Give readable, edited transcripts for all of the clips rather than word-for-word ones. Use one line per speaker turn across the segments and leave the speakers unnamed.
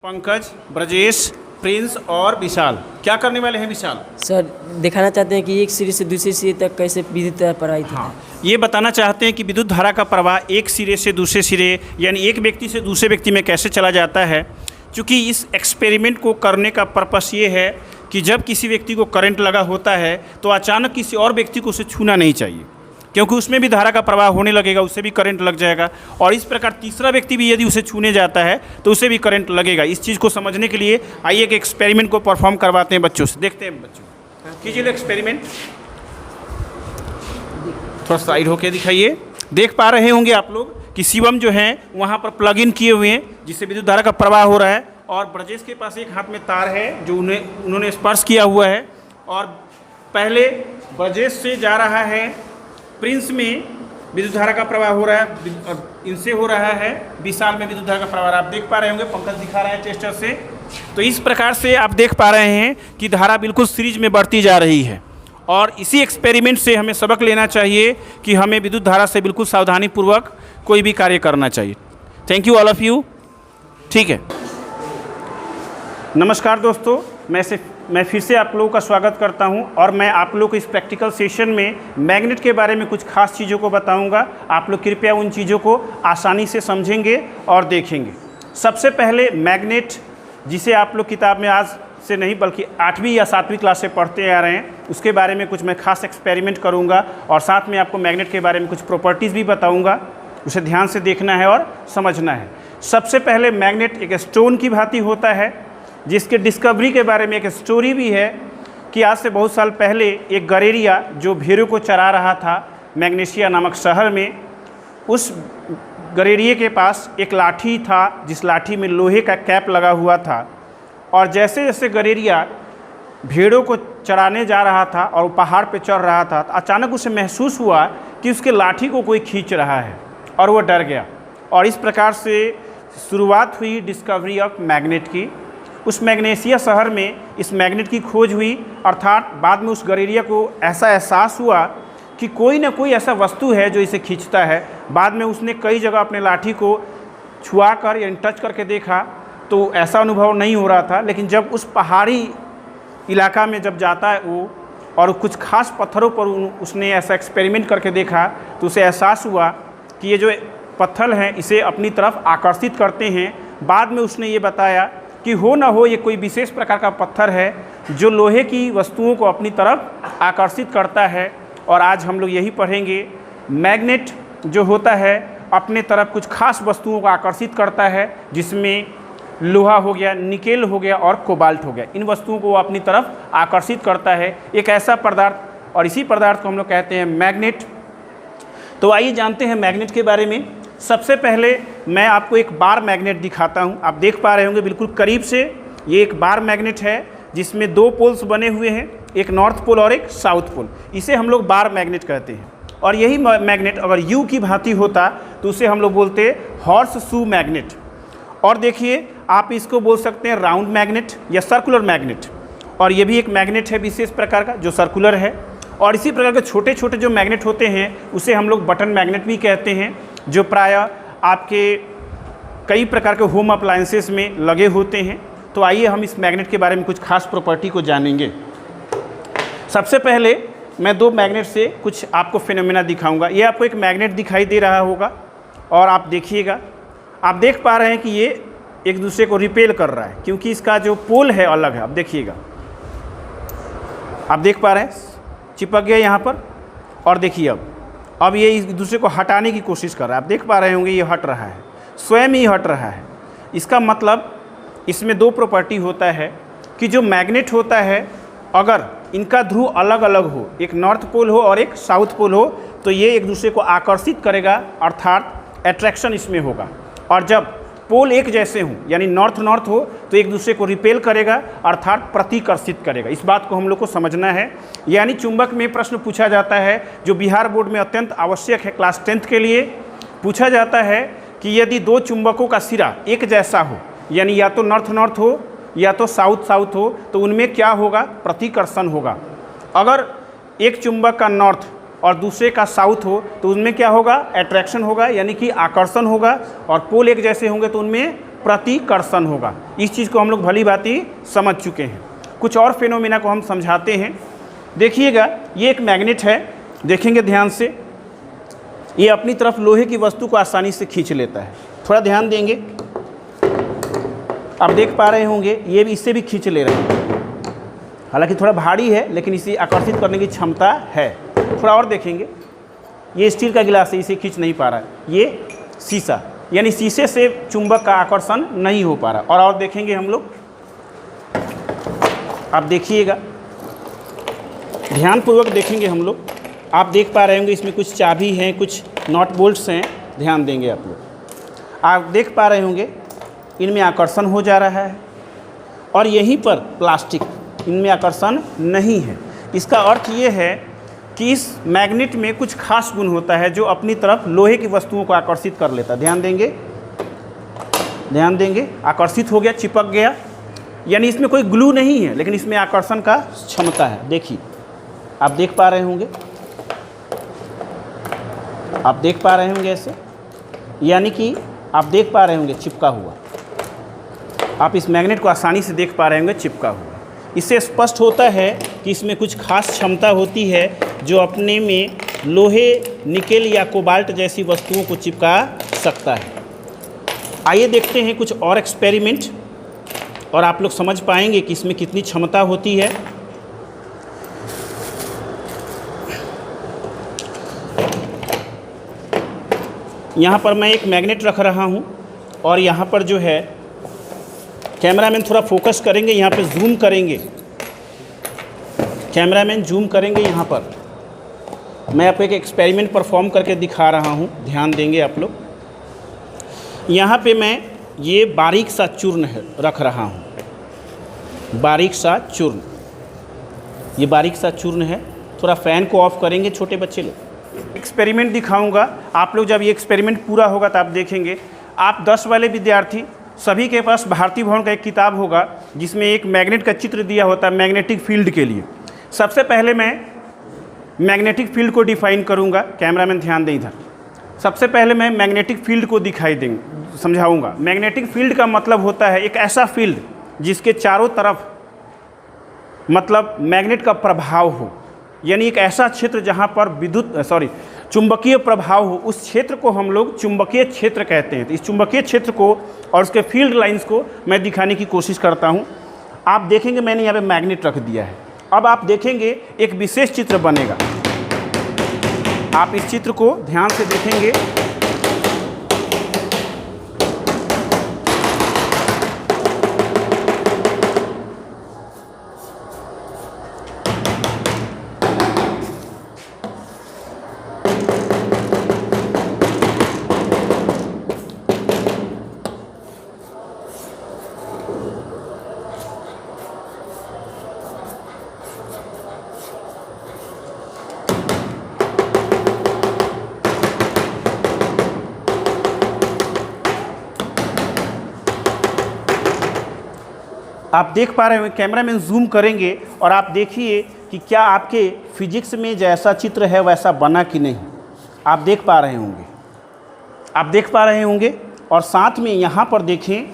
Pankaj, Brajesh, Prince और विशाल क्या करने वाले हैं? विशाल
सर दिखाना चाहते हैं कि एक सिरे से दूसरे सिरे तक कैसे विद्युत धारा प्रवाहित होता है।
ये बताना चाहते हैं कि विद्युत धारा का प्रवाह एक सिरे से दूसरे सिरे यानी एक व्यक्ति से दूसरे व्यक्ति में कैसे चला जाता है। क्योंकि इस एक्सपेरिमेंट को करने का पर्पस ये है कि जब किसी व्यक्ति को करंट लगा होता है तो अचानक किसी और व्यक्ति को उसे छूना नहीं चाहिए, क्योंकि उसमें भी धारा का प्रवाह होने लगेगा, उससे भी करंट लग जाएगा। और इस प्रकार तीसरा व्यक्ति भी यदि उसे छूने जाता है तो उसे भी करंट लगेगा। इस चीज़ को समझने के लिए आइए एक एक्सपेरिमेंट को परफॉर्म करवाते हैं बच्चों से। देखते हैं बच्चों, कीजिए एक्सपेरिमेंट। थोड़ा साइड होके दिखाइए। देख पा रहे होंगे आप लोग कि शिवम जो है वहाँ पर प्लग इन किए हुए हैं जिससे विद्युत धारा का प्रवाह हो रहा है, और ब्रजेश के पास एक हाथ में तार है जो उन्होंने स्पर्श किया हुआ है। और पहले ब्रजेश से जा रहा है, प्रिंस में विद्युत धारा का प्रवाह हो रहा है और इनसे हो रहा है विशाल में विद्युत धारा का प्रवाह। आप देख पा रहे होंगे, पंकज दिखा रहे हैं टेस्टर से। तो इस प्रकार से आप देख पा रहे हैं कि धारा बिल्कुल सीरीज में बढ़ती जा रही है। और इसी एक्सपेरिमेंट से हमें सबक लेना चाहिए कि हमें विद्युत धारा से बिल्कुल सावधानीपूर्वक कोई भी कार्य करना चाहिए। Thank you all of you. ठीक है, नमस्कार दोस्तों, मैं फिर से आप लोगों का स्वागत करता हूं और मैं आप लोगों को इस प्रैक्टिकल सेशन में मैग्नेट के बारे में कुछ खास चीज़ों को बताऊंगा। आप लोग कृपया उन चीज़ों को आसानी से समझेंगे और देखेंगे। सबसे पहले मैग्नेट, जिसे आप लोग किताब में आज से नहीं बल्कि 8वीं या 7वीं क्लास से पढ़ते आ रहे हैं, उसके बारे में कुछ मैं खास एक्सपेरिमेंट करूँगा और साथ में आपको मैग्नेट के बारे में कुछ प्रॉपर्टीज़ भी बताऊँगा। उसे ध्यान से देखना है और समझना है। सबसे पहले मैग्नेट एक स्टोन की भांति होता है, जिसके डिस्कवरी के बारे में एक स्टोरी भी है कि आज से बहुत साल पहले एक गडेरिया जो भेड़ों को चरा रहा था मैग्नेशिया नामक शहर में, उस गडेरिये के पास एक लाठी था जिस लाठी में लोहे का कैप लगा हुआ था। और जैसे जैसे गडेरिया भेड़ों को चराने जा रहा था और पहाड़ पे चढ़ रहा था, तो अचानक उसे महसूस हुआ कि उसके लाठी को कोई खींच रहा है और वो डर गया। और इस प्रकार से शुरुआत हुई डिस्कवरी ऑफ मैग्नेट की। उस मैग्नेशिया शहर में इस मैग्नेट की खोज हुई, अर्थात बाद में उस गडेरिया को ऐसा एहसास हुआ कि कोई ना कोई ऐसा वस्तु है जो इसे खींचता है। बाद में उसने कई जगह अपने लाठी को छुआ कर या टच करके देखा तो ऐसा अनुभव नहीं हो रहा था, लेकिन जब उस पहाड़ी इलाका में जब जाता है वो और कुछ खास पत्थरों पर उसने ऐसा एक्सपेरिमेंट करके देखा तो उसे एहसास हुआ कि ये जो पत्थर हैं इसे अपनी तरफ आकर्षित करते हैं। बाद में उसने ये बताया कि हो ना हो ये कोई विशेष प्रकार का पत्थर है जो लोहे की वस्तुओं को अपनी तरफ आकर्षित करता है। और आज हम लोग यही पढ़ेंगे, मैग्नेट जो होता है अपने तरफ कुछ खास वस्तुओं को आकर्षित करता है, जिसमें लोहा हो गया, निकेल हो गया और कोबाल्ट हो गया। इन वस्तुओं को वो अपनी तरफ आकर्षित करता है, एक ऐसा पदार्थ, और इसी पदार्थ को हम लोग कहते हैं मैग्नेट। तो आइए जानते हैं मैग्नेट के बारे में। सबसे पहले मैं आपको एक बार मैग्नेट दिखाता हूं। आप देख पा रहे होंगे बिल्कुल करीब से, ये एक बार मैग्नेट है जिसमें 2 पोल्स बने हुए हैं, एक नॉर्थ पोल और एक साउथ पोल। इसे हम लोग बार मैग्नेट कहते हैं। और यही मैग्नेट अगर यू की भांति होता तो उसे हम लोग बोलते हॉर्स शू मैग्नेट। और देखिए, आप इसको बोल सकते हैं राउंड मैग्नेट या सर्कुलर मैग्नेट। और ये भी एक मैग्नेट है विशेष प्रकार का जो सर्कुलर है। और इसी प्रकार के छोटे छोटे जो मैग्नेट होते हैं उसे हम लोग बटन मैग्नेट भी कहते हैं, जो प्रायः आपके कई प्रकार के होम अप्लायंसेस में लगे होते हैं। तो आइए हम इस मैग्नेट के बारे में कुछ खास प्रॉपर्टी को जानेंगे। सबसे पहले मैं 2 मैग्नेट से कुछ आपको फिनोमेना दिखाऊंगा। ये आपको एक मैग्नेट दिखाई दे रहा होगा और आप देखिएगा, आप देख पा रहे हैं कि ये एक दूसरे को रिपेल कर रहा है क्योंकि इसका जो पोल है अलग है। आप देखिएगा, आप देख पा रहे हैं चिपक गया यहाँ पर। और देखिए अब ये एक दूसरे को हटाने की कोशिश कर रहा है। आप देख पा रहे होंगे ये हट रहा है, स्वयं ही हट रहा है। इसका मतलब इसमें 2 प्रॉपर्टी होता है कि जो मैग्नेट होता है अगर इनका ध्रुव अलग अलग हो, एक नॉर्थ पोल हो और एक साउथ पोल हो, तो ये एक दूसरे को आकर्षित करेगा, अर्थात अट्रैक्शन इसमें होगा। और जब पोल एक जैसे हों यानी नॉर्थ नॉर्थ हो तो एक दूसरे को रिपेल करेगा, अर्थात प्रतिकर्षित करेगा। इस बात को हम लोग को समझना है। यानी चुंबक में प्रश्न पूछा जाता है जो बिहार बोर्ड में अत्यंत आवश्यक है, क्लास 10th के लिए पूछा जाता है कि यदि 2 चुंबकों का सिरा एक जैसा हो, यानी या तो नॉर्थ नॉर्थ हो या तो साउथ साउथ हो, तो उनमें क्या होगा? प्रतिकर्षण होगा। अगर एक चुंबक का नॉर्थ और दूसरे का साउथ हो तो उनमें क्या होगा? अट्रैक्शन होगा, यानी कि आकर्षण होगा। और पोल एक जैसे होंगे तो उनमें प्रतिकर्षण होगा। इस चीज़ को हम लोग भली भांति समझ चुके हैं। कुछ और फेनोमेना को हम समझाते हैं। देखिएगा, ये एक मैग्नेट है, देखेंगे ध्यान से, ये अपनी तरफ लोहे की वस्तु को आसानी से खींच लेता है। थोड़ा ध्यान देंगे, आप देख पा रहे होंगे ये भी इससे भी खींच ले रहे हैं। हालांकि थोड़ा भारी है लेकिन इसे आकर्षित करने की क्षमता है। थोड़ा और देखेंगे, ये स्टील का गिलास है, इसे खींच नहीं पा रहा है। ये शीशा, यानी शीशे से चुंबक का आकर्षण नहीं हो पा रहा। और देखेंगे हम लोग, आप देखिएगा, ध्यानपूर्वक देखेंगे हम लोग, आप देख पा रहे होंगे इसमें कुछ चाबी हैं, कुछ नॉट बोल्ट्स हैं, ध्यान देंगे आप लोग। आप देख पा रहे होंगे इनमें आकर्षण हो जा रहा है और यहीं पर प्लास्टिक, इनमें आकर्षण नहीं है। इसका अर्थ ये है कि इस मैग्नेट में कुछ खास गुण होता है जो अपनी तरफ लोहे की वस्तुओं को आकर्षित कर लेता है। ध्यान देंगे, ध्यान देंगे, आकर्षित हो गया, चिपक गया, यानी इसमें कोई ग्लू नहीं है लेकिन इसमें आकर्षण का क्षमता है। देखिए, आप देख पा रहे होंगे, आप देख पा रहे होंगे ऐसे, यानी कि आप देख पा रहे होंगे चिपका हुआ, आप इस मैग्नेट को आसानी से देख पा रहे होंगे चिपका हुआ। इससे स्पष्ट होता है कि इसमें कुछ खास क्षमता होती है जो अपने में लोहे, निकेल या कोबाल्ट जैसी वस्तुओं को चिपका सकता है। आइए देखते हैं कुछ और एक्सपेरिमेंट और आप लोग समझ पाएंगे कि इसमें कितनी क्षमता होती है। यहाँ पर मैं एक मैग्नेट रख रहा हूँ और यहाँ पर जो है, कैमरामैन थोड़ा फोकस करेंगे, यहाँ पे जूम करेंगे, कैमरामैन जूम करेंगे। यहाँ पर मैं आपको एक एक्सपेरिमेंट परफॉर्म करके दिखा रहा हूँ, ध्यान देंगे आप लोग। यहाँ पे मैं ये बारीक सा चूर्ण रख रहा हूँ, बारीक सा चूर्ण, ये बारीक सा चूर्ण है। थोड़ा फ़ैन को ऑफ करेंगे छोटे बच्चे लोग। एक्सपेरिमेंट दिखाऊंगा, आप लोग जब ये एक्सपेरिमेंट पूरा होगा तो आप देखेंगे। आप 10 वाले विद्यार्थी सभी के पास भारती भवन का एक किताब होगा जिसमें एक मैग्नेट का चित्र दिया होता है मैग्नेटिक फील्ड के लिए। सबसे पहले मैं मैग्नेटिक फील्ड को डिफाइन करूंगा, कैमरामैन ध्यान दें इधर। सबसे पहले मैं मैग्नेटिक फील्ड को दिखाई देंगे, समझाऊंगा। मैग्नेटिक फील्ड का मतलब होता है एक ऐसा फील्ड जिसके चारों तरफ मतलब मैग्नेट का प्रभाव हो, यानी एक ऐसा क्षेत्र जहाँ पर चुंबकीय प्रभाव हो, उस क्षेत्र को हम लोग चुंबकीय क्षेत्र कहते हैं। तो इस चुंबकीय क्षेत्र को और उसके फील्ड लाइंस को मैं दिखाने की कोशिश करता हूँ। आप देखेंगे मैंने यहाँ पे मैग्नेट रख दिया है। अब आप देखेंगे एक विशेष चित्र बनेगा। आप इस चित्र को ध्यान से देखेंगे, आप देख पा रहे हैं, कैमरामैन जूम करेंगे और आप देखिए कि क्या आपके फिजिक्स में जैसा चित्र है वैसा बना कि नहीं। आप देख पा रहे होंगे, आप देख पा रहे होंगे। और साथ में यहाँ पर देखें,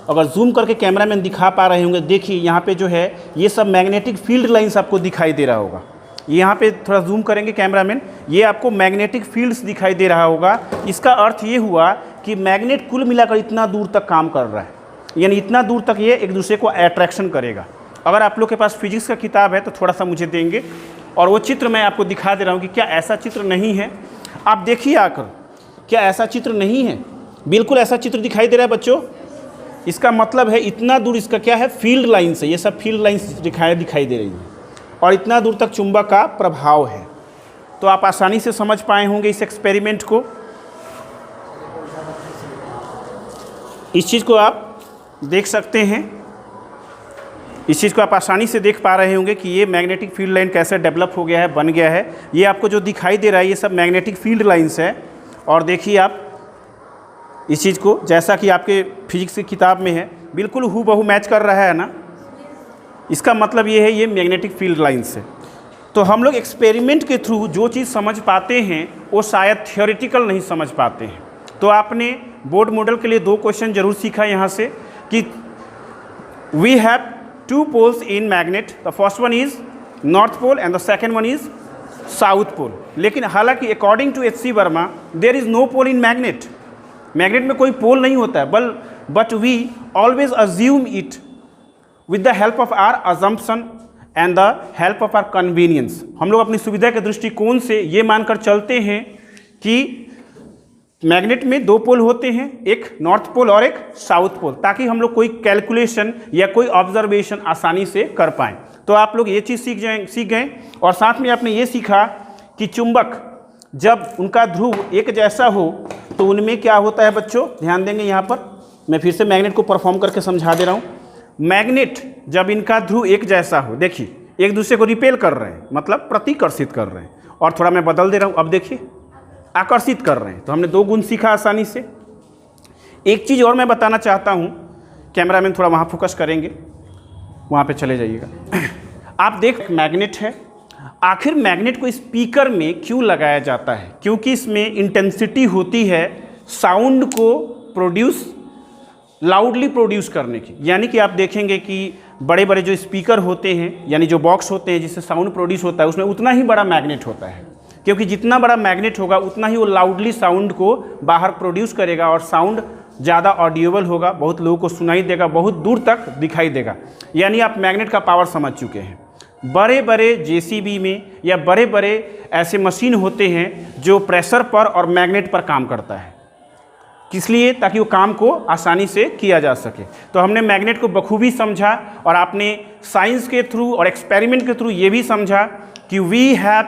अगर जूम करके कैमरामैन दिखा पा रहे होंगे, देखिए यहाँ पे जो है ये सब मैग्नेटिक फील्ड लाइंस आपको दिखाई दे रहा होगा। यहाँ पे थोड़ा जूम करेंगे कैमरामैन, ये आपको मैग्नेटिक फील्ड्स दिखाई दे रहा होगा। इसका अर्थ ये हुआ कि मैग्नेट कुल मिलाकर इतना दूर तक काम कर रहा है, यानी इतना दूर तक ये एक दूसरे को अट्रैक्शन करेगा। अगर आप लोग के पास फिजिक्स का किताब है तो थोड़ा सा मुझे देंगे, और वो चित्र मैं आपको दिखा दे रहा हूँ कि क्या ऐसा चित्र नहीं है। आप देखिए आकर, क्या ऐसा चित्र नहीं है? बिल्कुल ऐसा चित्र दिखाई दे रहा है बच्चों। इसका मतलब है इतना दूर इसका क्या है, फील्ड लाइन्स है, ये सब फील्ड लाइन्स दिखाई दे रही हैं और इतना दूर तक चुंबक का प्रभाव है। तो आप आसानी से समझ पाए होंगे इस एक्सपेरिमेंट को। इस चीज़ को आप देख सकते हैं, इस चीज़ को आप आसानी से देख पा रहे होंगे कि ये मैग्नेटिक फील्ड लाइन कैसे डेवलप हो गया है, बन गया है। ये आपको जो दिखाई दे रहा है ये सब मैग्नेटिक फील्ड लाइंस है। और देखिए आप इस चीज़ को, जैसा कि आपके फिजिक्स की किताब में है, बिल्कुल हूबहू मैच कर रहा है ना। इसका मतलब ये है ये मैग्नेटिक फील्ड लाइंस है। तो हम लोग एक्सपेरिमेंट के थ्रू जो चीज़ समझ पाते हैं वो शायद थियोरेटिकल नहीं समझ पाते हैं। तो आपने बोर्ड मॉडल के लिए 2 क्वेश्चन जरूर सीखा यहाँ से कि we have 2 poles in magnet, the first one is north pole and the second one is south pole. लेकिन हालांकि according to H.C. Verma there is no pole in magnet, magnet में कोई पोल नहीं होता है, but we always assume it with the help of our assumption and the help of our convenience. हम लोग अपनी सुविधा के दृष्टिकोण से ये मानकर चलते हैं कि मैग्नेट में 2 पोल होते हैं, एक नॉर्थ पोल और एक साउथ पोल, ताकि हम लोग कोई कैलकुलेशन या कोई ऑब्जर्वेशन आसानी से कर पाएँ। तो आप लोग ये चीज़ सीख गए और साथ में आपने ये सीखा कि चुंबक जब उनका ध्रुव एक जैसा हो तो उनमें क्या होता है बच्चों, ध्यान देंगे यहाँ पर, मैं फिर से मैग्नेट को परफॉर्म करके समझा दे रहा हूँ। मैग्नेट जब इनका ध्रुव एक जैसा हो, देखिए एक दूसरे को रिपेल कर रहे हैं, मतलब प्रतिकर्षित कर रहे हैं, और थोड़ा मैं बदल दे रहा हूँ, अब देखिए आकर्षित कर रहे हैं। तो हमने 2 गुण सीखा आसानी से। एक चीज़ और मैं बताना चाहता हूँ, कैमरामैन थोड़ा वहाँ फोकस करेंगे, वहाँ पे चले जाइएगा। आप देख मैग्नेट है, आखिर मैग्नेट को स्पीकर में क्यों लगाया जाता है? क्योंकि इसमें इंटेंसिटी होती है साउंड को लाउडली प्रोड्यूस करने की। यानी कि आप देखेंगे कि बड़े बड़े जो स्पीकर होते हैं, यानी जो बॉक्स होते हैं जिससे साउंड प्रोड्यूस होता है, उसमें उतना ही बड़ा मैग्नेट होता है, क्योंकि जितना बड़ा मैग्नेट होगा उतना ही वो लाउडली साउंड को बाहर प्रोड्यूस करेगा और साउंड ज़्यादा ऑडिएबल होगा, बहुत लोगों को सुनाई देगा, बहुत दूर तक दिखाई देगा। यानी आप मैग्नेट का पावर समझ चुके हैं। बड़े बड़े जेसीबी में या बड़े बड़े ऐसे मशीन होते हैं जो प्रेशर पर और मैग्नेट पर काम करता है, किस लिए? ताकि वो काम को आसानी से किया जा सके। तो हमने मैग्नेट को बखूबी समझा और आपने साइंस के थ्रू और एक्सपेरिमेंट के थ्रू ये भी समझा कि वी हैव